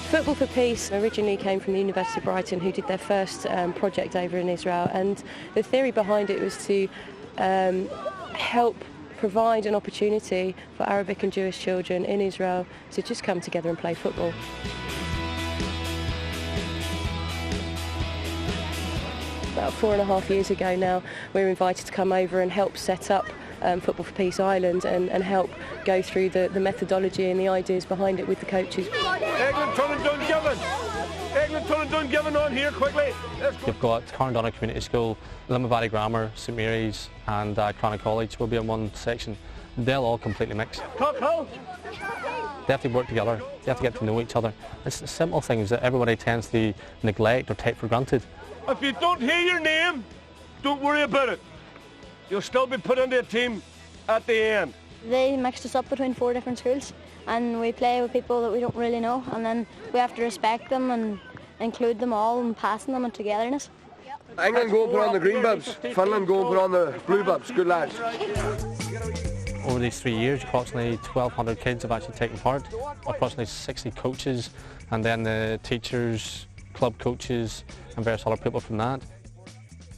Football for Peace originally came from the University of Brighton, who did their first project over in Israel, and the theory behind it was to help provide an opportunity for Arabic and Jewish children in Israel to just come together and play football. About 4.5 years ago now, we were invited to come over and help set up Football for Peace Ireland and help go through the methodology and the ideas behind it with the coaches. Eglin, Tullin, Dungiven! Eglin, Tullin, Dungiven on here quickly! You've got Carndonagh Community School, Limavady Grammar, St Mary's and Cranach College will be in one section. They'll all completely mix. They have to work together, they have to get to know each other. It's simple things that everybody tends to neglect or take for granted. If you don't hear your name, don't worry about it. You'll still be put into a team at the end. They mixed us up between 4 different schools and we play with people that we don't really know, and then we have to respect them and include them all and passing them and togetherness. England go and put on the green bibs, Finland go and put on the blue bibs. Good lads. Over these 3 years, approximately 1,200 kids have actually taken part, approximately 60 coaches, and then the teachers, club coaches and various other people from that.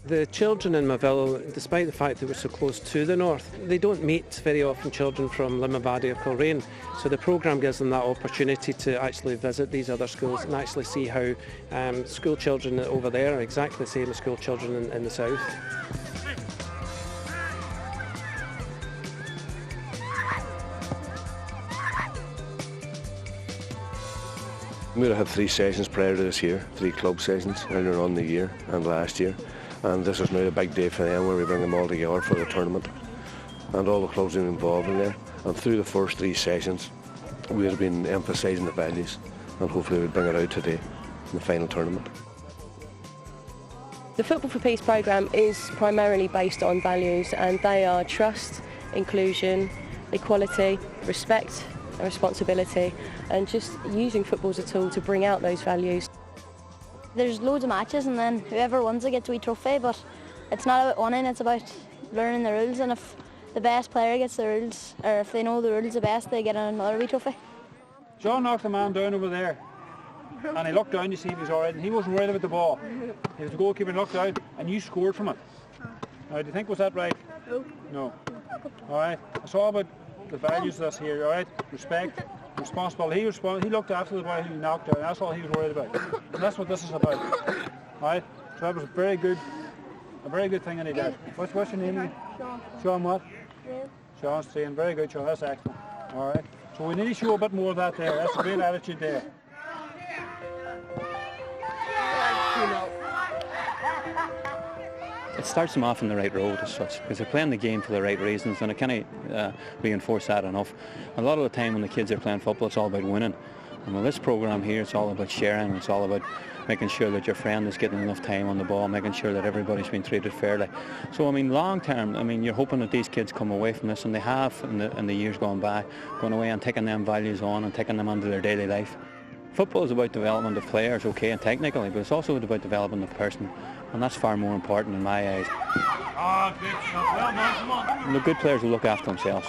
The children in Maville, despite the fact that we're so close to the north, they don't meet very often children from Limavady or Coleraine. So the programme gives them that opportunity to actually visit these other schools and actually see how school children over there are exactly the same as school children in the south. We would have had 3 sessions prior to this year, 3 club sessions earlier on the year and last year. And this is now a big day for them where we bring them all together for the tournament. And all the clubs are involved in there. And through the first 3 sessions, we have been emphasising the values and hopefully we'll bring it out today in the final tournament. The Football for Peace programme is primarily based on values, and they are trust, inclusion, equality, respect and responsibility, and just using football as a tool to bring out those values. There's loads of matches and then whoever wins it gets a wee trophy, but it's not about winning, it's about learning the rules, and if the best player gets the rules, or if they know the rules the best, they get another wee trophy. John knocked a man down over there and he looked down to see if he was alright, and he wasn't worried about the ball. He was the goalkeeper and looked out and you scored from it. Now do you think was that right? No. Alright, it's all about the values of us here, alright? Respect, responsibility. He looked after the boy who knocked down, that's all he was worried about. And that's what this is about. Alright? So that was a very good thing that he did. What's your name again? Sean. Sean what? Sean Strain. Very good, Sean, that's excellent. Alright. So we need to show a bit more of that there. That's a great attitude there. It starts them off on the right road as such, because they're playing the game for the right reasons, and I can't reinforce that enough. A lot of the time when the kids are playing football, it's all about winning. And with this programme here, it's all about sharing, it's all about making sure that your friend is getting enough time on the ball, making sure that everybody's being treated fairly. So I mean, long term, I mean, you're hoping that these kids come away from this, and they have in the years gone by, going away and taking them values on and taking them into their daily life. Football is about development of players, okay, and technically, but it's also about developing the person, and that's far more important in my eyes. And the good players will look after themselves.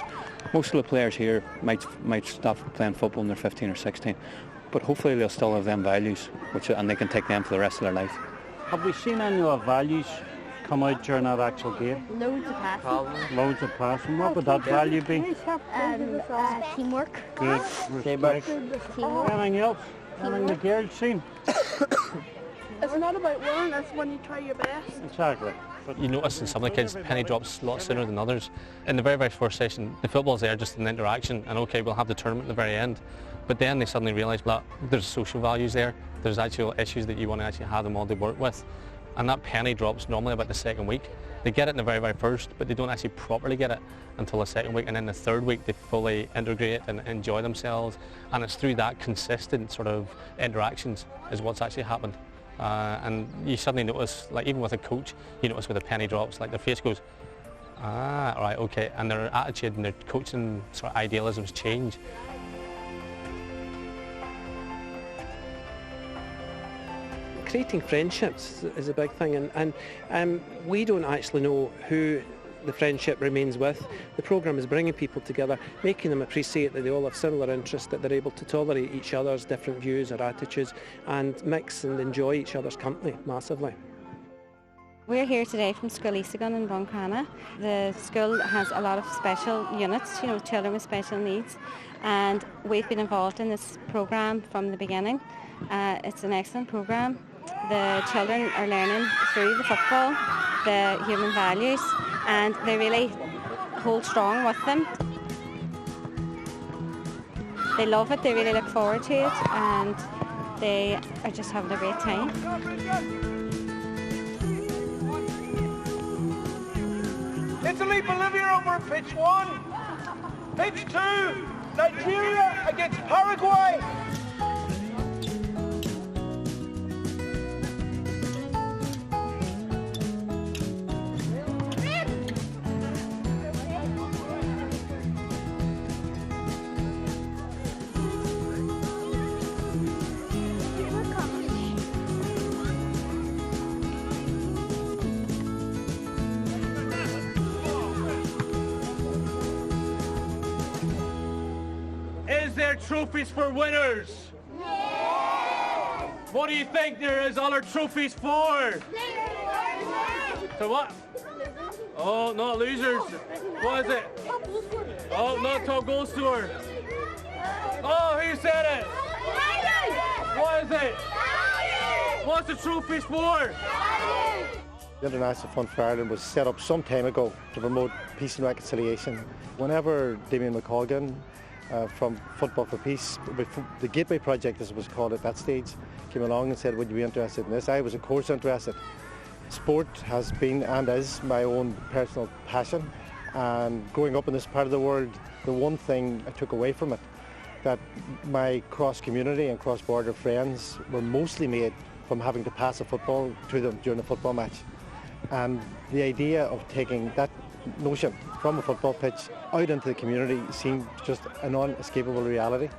Most of the players here might stop playing football when they're 15 or 16, but hopefully they'll still have them values, and they can take them for the rest of their life. Have we seen any of the values come out during that actual game? Loads of passing. Loads of passing. What would that value be? Teamwork. Good. Respect. Teamwork. Anything else? Anything the girls seen? It's not about winning, it's when you try your best. Exactly. You notice in some of the kids, penny drops a lot sooner than others. In the very, very first session, the football's there just an interaction, and okay, we'll have the tournament at the very end. But then they suddenly realise that there's social values there, there's actual issues that you want to actually have them all to work with. And that penny drops normally about the second week. They get it in the very, very first, but they don't actually properly get it until the second week, and then the third week they fully integrate and enjoy themselves. And it's through that consistent sort of interactions is what's actually happened. And you suddenly notice, like even with a coach, you notice with the penny drops, like their face goes, ah, all right, okay, and their attitude and their coaching sort of idealisms change. creating friendships is a big thing, and we don't actually know who the friendship remains with. The programme is bringing people together, making them appreciate that they all have similar interests, that they're able to tolerate each other's different views or attitudes and mix and enjoy each other's company massively. We're here today from School Isagun in Buncrana. The school has a lot of special units, children with special needs, and we've been involved in this programme from the beginning. It's an excellent programme. The children are learning through the football the human values, and they really hold strong with them. They love it, they really look forward to it, and they are just having a great time. Italy, Bolivia over pitch 1. Pitch 2, Nigeria against Paraguay. Is there trophies for winners? Yeah. What do you think there is other trophies for? So what? Oh, not losers. What is it? Oh, not top goal scorer. Oh, who said it? What is it? What's the trophies for? The International Fund for Ireland was set up some time ago to promote peace and reconciliation. Whenever Damien McColgan from Football for Peace, the Gateway Project as it was called at that stage, came along and said, would you be interested in this? I was of course interested. Sport has been and is my own personal passion, and growing up in this part of the world, the one thing I took away from it, that my cross-community and cross-border friends were mostly made from having to pass a football to them during a football match. And the idea of taking that notion from a football pitch out into the community seemed just an unescapable reality.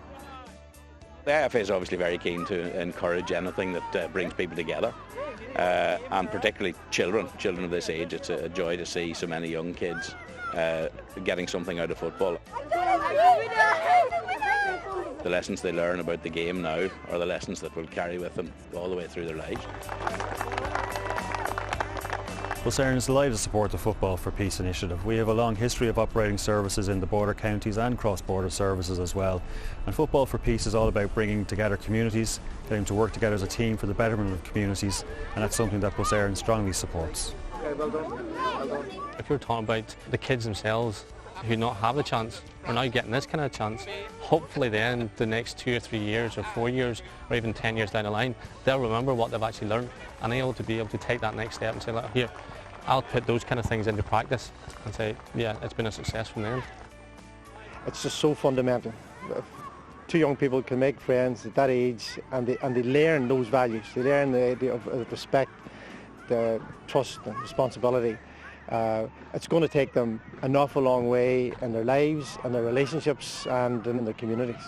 The IFA is obviously very keen to encourage anything that brings people together, and particularly children of this age. It's a joy to see so many young kids getting something out of football. The lessons they learn about the game now are the lessons that will carry with them all the way through their lives. Bulsarian is delighted to support the Football for Peace initiative. We have a long history of operating services in the border counties and cross-border services as well. And Football for Peace is all about bringing together communities, getting to work together as a team for the betterment of communities, and that's something that Bulsarian strongly supports. Okay, well done. Well done. If you're talking about the kids themselves who not have a chance, are now getting this kind of chance, hopefully then the next 2 or 3 years or 4 years or even 10 years down the line, they'll remember what they've actually learned, and they'll be able to take that next step and say, look, here, I'll put those kind of things into practice and say, yeah, it's been a success from them. It's just so fundamental. Two young people can make friends at that age, and they learn those values. They learn the idea of respect, the trust and responsibility. It's going to take them an awful long way in their lives and their relationships and in their communities.